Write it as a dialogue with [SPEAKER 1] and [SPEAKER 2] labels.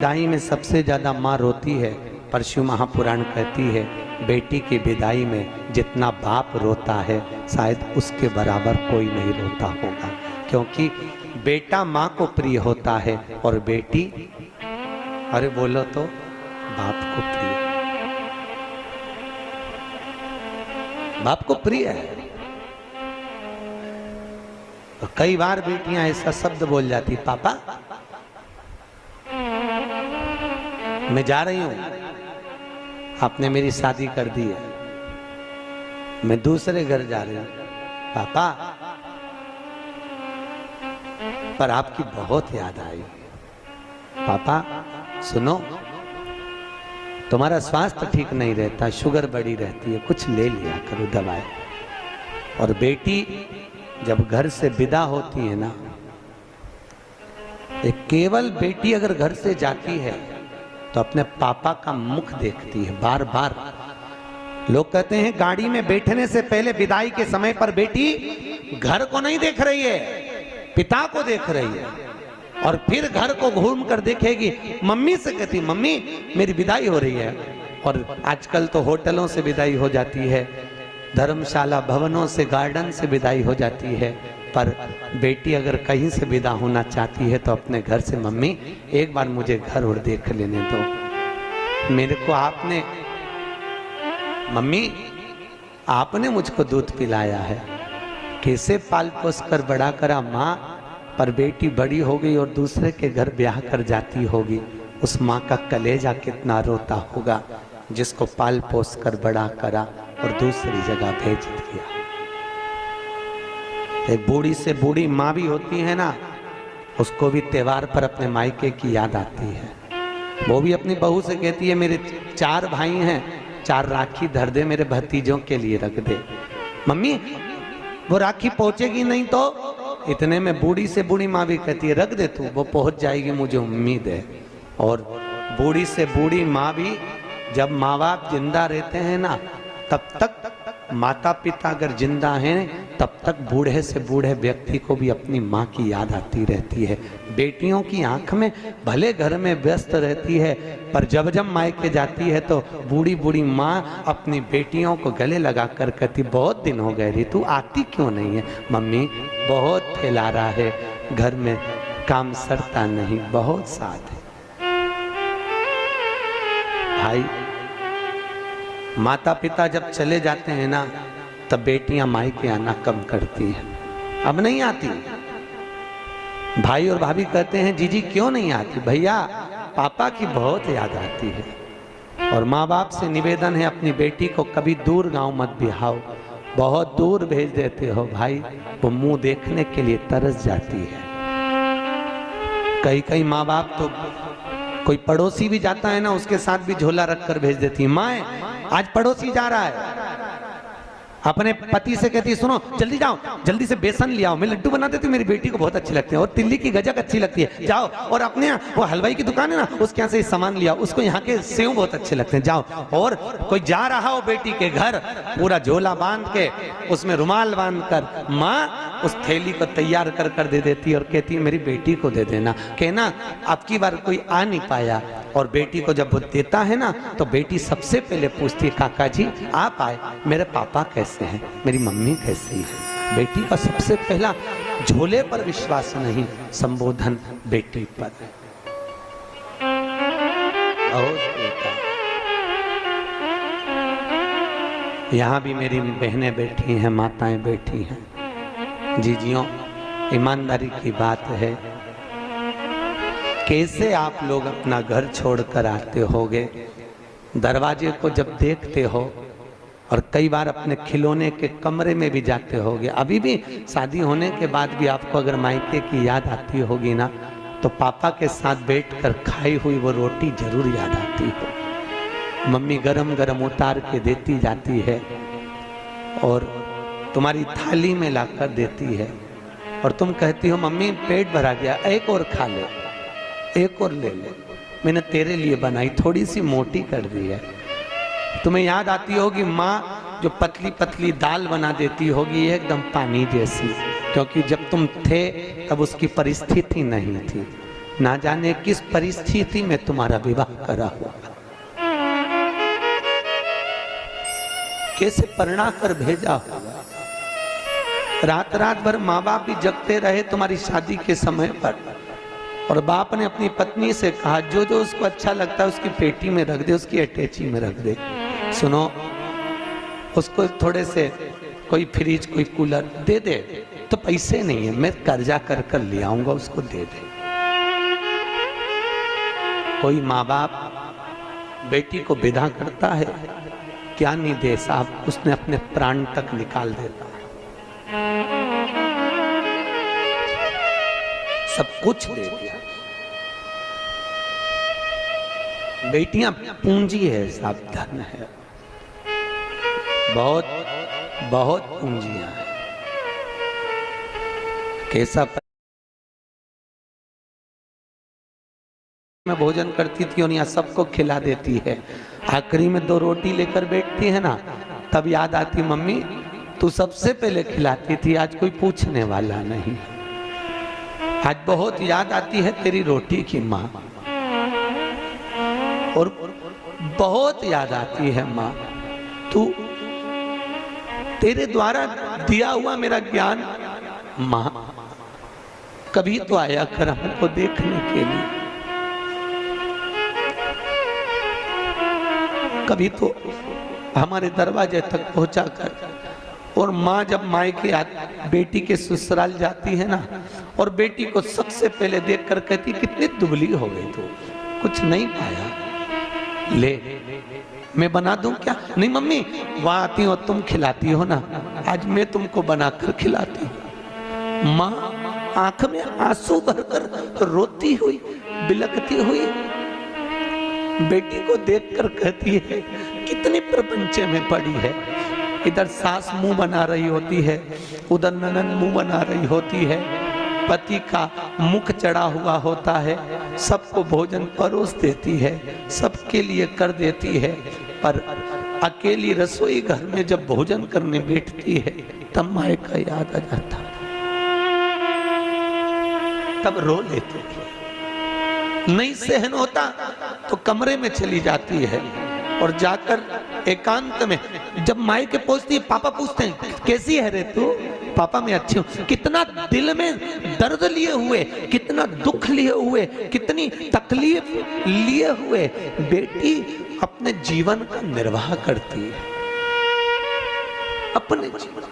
[SPEAKER 1] विदाई में सबसे ज्यादा माँ रोती है, पर शिव महापुराण कहती है बेटी की विदाई में जितना बाप रोता है शायद उसके बराबर कोई नहीं रोता होगा, क्योंकि बेटा माँ को प्रिय होता है और बेटी, अरे बोलो तो, बाप को प्रिय, बाप को प्रिय है। तो कई बार बेटियां ऐसा शब्द बोल जाती, पापा मैं जा रही हूं, आपने मेरी शादी कर दी है, मैं दूसरे घर जा रही हूं पापा, पर आपकी बहुत याद आई। पापा सुनो, तुम्हारा स्वास्थ्य ठीक नहीं रहता, शुगर बढ़ी रहती है, कुछ ले लिया करो दवाई। और बेटी जब घर से विदा होती है ना, एक केवल बेटी अगर घर से जाती है तो अपने पापा का मुख देखती है बार बार। लोग कहते हैं गाड़ी में बैठने से पहले विदाई के समय पर बेटी घर को नहीं देख रही है, पिता को देख रही है, और फिर घर को घूम कर देखेगी, मम्मी से कहती मम्मी मेरी विदाई हो रही है। और आजकल तो होटलों से विदाई हो जाती है, धर्मशाला भवनों से, गार्डन से विदाई हो जाती है, पर बेटी अगर कहीं से विदा होना चाहती है तो अपने घर से, मम्मी एक बार मुझे घर और देख लेने दो, मेरे को आपने, मम्मी आपने मुझको दूध पिलाया है, कैसे पाल पोस कर बड़ा करा माँ, पर बेटी बड़ी हो गई और दूसरे के घर ब्याह कर जाती होगी, उस माँ का कलेजा कितना रोता होगा जिसको पाल पोस कर बड़ा करा और दूसरी जगह भेज दिया। एक बूढ़ी से बूढ़ी माँ भी होती है ना, उसको भी त्योहार पर अपने मायके की याद आती है। वो भी अपनी बहू से कहती है मेरे 4 भाई हैं, 4 राखी धर दे मेरे भतीजों के लिए रख दे। मम्मी वो राखी पहुंचेगी नहीं तो, इतने में बूढ़ी से बूढ़ी माँ भी कहती है रख दे तू, वो पहुंच जाएगी मुझे उम्मीद है। और बूढ़ी से बूढ़ी माँ भी, जब माँ बाप जिंदा रहते हैं ना तब तक, माता पिता अगर जिंदा हैं तब तक बूढ़े से बूढ़े व्यक्ति को भी अपनी माँ की याद आती रहती है। बेटियों की आंख में भले घर में व्यस्त रहती है, पर जब जब मायके जाती है तो बूढ़ी बूढ़ी माँ अपनी बेटियों को गले लगा कर कहती बहुत दिन हो गए रे, तू आती क्यों नहीं है? मम्मी बहुत फैला रहा है, घर में काम सरता नहीं, बहुत साथ है। भाई माता पिता जब चले जाते हैं ना तब बेटियां मायके आना कम करती हैं, अब नहीं आती। भाई और भाभी कहते हैं जीजी क्यों नहीं आती? भैया पापा की बहुत याद आती है। और माँ बाप से निवेदन है अपनी बेटी को कभी दूर गांव मत बिहाओ, बहुत दूर भेज देते हो भाई, वो मुंह देखने के लिए तरस जाती है। कई कई माँ बाप तो, कोई पड़ोसी भी जाता है ना उसके साथ भी झोला रख कर भेज देती है, माँ आज पड़ोसी जा रहा है, अपने पति से कहती है सुनो जल्दी जाओ, जल्दी से बेसन ले आओ, मैं लड्डू बना देती हूँ, मेरी बेटी को बहुत अच्छी लगती है, और तिल्ली की गजक अच्छी लगती है, जाओ। और अपने यहाँ वो हलवाई की दुकान है ना उसके यहाँ से सामान लिया, उसको यहाँ के सेव बहुत अच्छे लगते हैं, जाओ। और कोई जा रहा हो बेटी के घर, पूरा झोला बांध के उसमें रुमाल बांध कर, माँ उस थैली को तैयार कर कर दे देती है और कहती है मेरी बेटी को दे देना, कहना अब की बार कोई आ नहीं पाया। और बेटी को जब वो देता है ना तो बेटी सबसे पहले पूछती है काका जी आप आए, मेरे पापा कैसे हैं, मेरी मम्मी कैसी है? बेटी का सबसे पहला झोले पर विश्वास नहीं, संबोधन बेटी पर। और यहाँ भी मेरी बहनें बैठी हैं, माताएं बैठी हैं, जीजियों ईमानदारी की बात है, कैसे आप लोग अपना घर छोड़कर आते होगे, दरवाजे को जब देखते हो, और कई बार अपने खिलौने के कमरे में भी जाते होगे। अभी भी शादी होने के बाद भी आपको अगर मायके की याद आती होगी ना तो पापा के साथ बैठकर खाई हुई वो रोटी जरूर याद आती है। मम्मी गरम गरम उतार के देती जाती है और तुम्हारी थाली में लाकर देती है, और तुम कहती हो मम्मी पेट भरा गया, एक और खा ले, एक और ले ले, मैंने तेरे लिए बनाई, थोड़ी सी मोटी कर दी है। तुम्हें याद आती होगी माँ जो पतली पतली दाल बना देती होगी एकदम पानी जैसी, क्योंकि जब तुम थे तब उसकी परिस्थिति नहीं थी। ना जाने किस परिस्थिति में तुम्हारा विवाह करा हुआ, कैसे परिणा कर भेजा होगा। रात रात भर माँ बाप भी जगते रहे तुम्हारी शादी के समय पर, और बाप ने अपनी पत्नी से कहा जो जो उसको अच्छा लगता है उसकी पेटी में रख दे, उसकी अटैची में रख दे। सुनो, उसको थोड़े से कोई फ्रिज कोई कूलर दे दे, तो पैसे नहीं है, मैं कर्जा कर कर ले आऊंगा, उसको दे दे। कोई माँ बाप बेटी को विदा करता है, क्या नहीं दे साहब, उसने अपने प्राण तक निकाल देता है, सब कुछ दे दिया। बेटियां पूंजी है साहब, धन है, बहुत बहुत पूंजियां हैं। कैसा में भोजन करती थी और यहाँ सबको खिला देती है, आखिरी में 2 रोटी लेकर बैठती है ना, तब याद आती मम्मी तू सबसे पहले खिलाती थी, आज कोई पूछने वाला नहीं। आज बहुत याद आती है तेरी रोटी की माँ, और बहुत याद आती है माँ तू, तेरे द्वारा दिया हुआ मेरा ज्ञान। माँ कभी तो आया कर हमको देखने के लिए, कभी तो हमारे दरवाजे तक पहुंचा कर। और माँ जब मायके बेटी के ससुराल जाती है ना, और बेटी को सबसे पहले देखकर कहती कितनी दुबली हो गई तू, कुछ नहीं पाया, ले मैं बना दूं क्या? नहीं मम्मी, वहां आती हो तुम खिलाती हो ना, आज मैं तुमको बनाकर खिलाती हूँ। माँ आंख में आंसू भरकर रोती हुई बिलखती हुई बेटी को देखकर कहती है कितनी प्रपंचे में पड़ी है। इधर सास मुंह बना रही होती है, उधर ननद मुंह बना रही होती है, पति का मुख चढ़ा हुआ होता है, सबको भोजन परोस देती है, सबके लिए कर देती है, पर अकेली रसोई घर में जब भोजन करने बैठती है तब माँ का याद आ जाता, तब रो लेती है। नहीं सहन होता तो कमरे में चली जाती है, और जाकर एकांत में जब माई के पहुंचती है, पापा पूछते हैं कैसी है रे तू? पापा मैं अच्छी हूं। कितना दिल में दर्द लिए हुए, कितना दुख लिए हुए, कितनी तकलीफ लिए हुए बेटी अपने जीवन का निर्वाह करती है, अपने जीवन